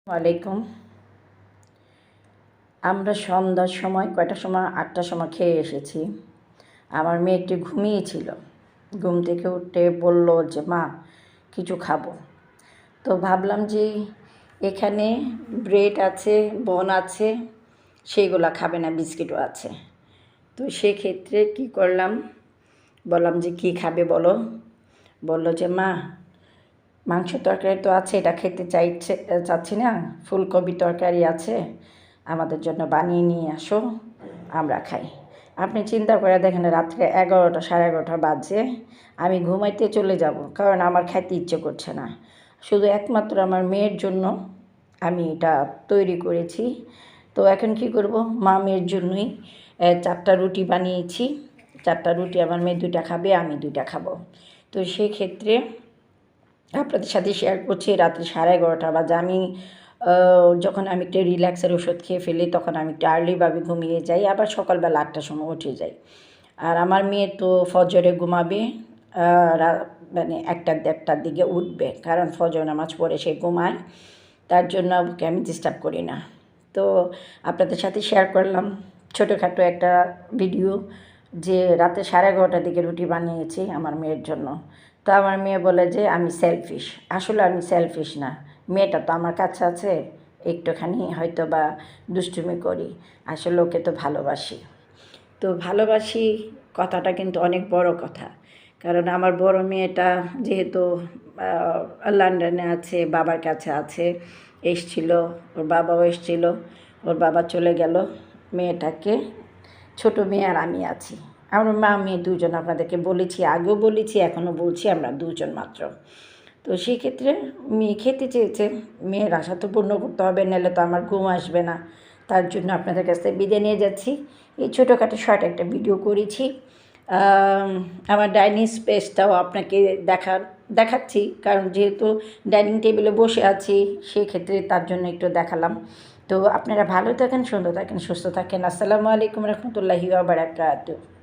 ওয়ালাইকুম। আমরা সন্ধ্যার সময় কয়টার সময় 8টার সময় খেয়ে এসেছি। আমার মেয়েটি ঘুমিয়েছিল, ঘুম থেকে উঠে বলল যে মা কিছু খাবো। তো ভাবলাম যে এখানে ব্রেড আছে, বন আছে, সেইগুলা খাবে না, বিস্কিটও আছে। তো সেক্ষেত্রে কি করলাম, বললাম যে কি খাবে বলো। বললো যে মা মাংস তরকারি তো আছে, এটা খেতে চাচ্ছি না, ফুলকপি তরকারি আছে, আমাদের জন্য বানিয়ে নিয়ে আসো, আমরা খাই। আপনি চিন্তা করে দেখেন, রাত্রে 11টা 11:30 বাজে, আমি ঘুমাইতে চলে যাব, কারণ আমার খাইতে ইচ্ছে করছে না। শুধু একমাত্র আমার মেয়ের জন্য আমি এটা তৈরি করেছি। তো এখন কি করব, মা মেয়ের জন্যই 4টা রুটি বানিয়েছি। 4টা রুটি আমার মেয়ে 2টা খাবে, আমি 2টা খাবো। তো সেক্ষেত্রে আপনাদের সাথে শেয়ার করছি, রাত্রি 11:30 বাজে। যখন আমি একটু রিল্যাক্সের ওষুধ খেয়ে ফেলি, তখন আমি একটু আর্লিভাবে ঘুমিয়ে যাই, আবার সকালবেলা 8টার সময় উঠে যাই। আর আমার মেয়ে তো ফজরে ঘুমাবে, মানে 1টা-1:30টার দিকে উঠবে, কারণ ফজর নামাজ পড়ে সে ঘুমায়, তার জন্য ওকে আমি ডিস্টার্ব করি না। তো আপনাদের সাথে শেয়ার করলাম ছোটোখাটো একটা ভিডিও, যে রাতে 11:30টার দিকে রুটি বানিয়েছি আমার মেয়ের জন্য। তো আমার মেয়ে বলে যে আমি সেলফিশ। আসলে আমি সেলফিশ না, মেয়েটা তো আমার কাছে আছে, একটুখানি হয়তো বা দুষ্টুমি করি, আসলে ওকে তো ভালোবাসি। তো ভালোবাসি কথাটা কিন্তু অনেক বড় কথা, কারণ আমার বড় মেয়েটা যেহেতু লন্ডনে আছে, বাবার কাছে আছে, এসছিল, ওর বাবাও এসছিল, ওর বাবা চলে গেল, মেয়েটাকে, ছোট মেয়ে আর আমি আছি। আমার মা মেয়ে দুজন, আপনাদেরকে বলেছি, আগেও বলেছি, এখনও বলছি, আমরা দুজন মাত্র। তো সেক্ষেত্রে মেয়ে খেতে চেয়েছে, মেয়ের আশা তো পূর্ণ করতে হবে, নাহলে তো আমার ঘুম আসবে না। তার জন্য আপনাদের কাছ থেকে বিদায় নিয়ে যাচ্ছি। এই ছোটোখাটো শর্ট একটা ভিডিও করেছি। আমার ডাইনিং স্পেসটাও আপনাকে দেখাচ্ছি, কারণ যেহেতু ডাইনিং টেবিলে বসে আছি, সেক্ষেত্রে তার জন্য একটু দেখালাম। তো আপনারা ভালো থাকেন, সুন্দর থাকেন, সুস্থ থাকেন। আসসালামু আলাইকুম রহমতুল্লাহি ওয়া বারাকাতুহু।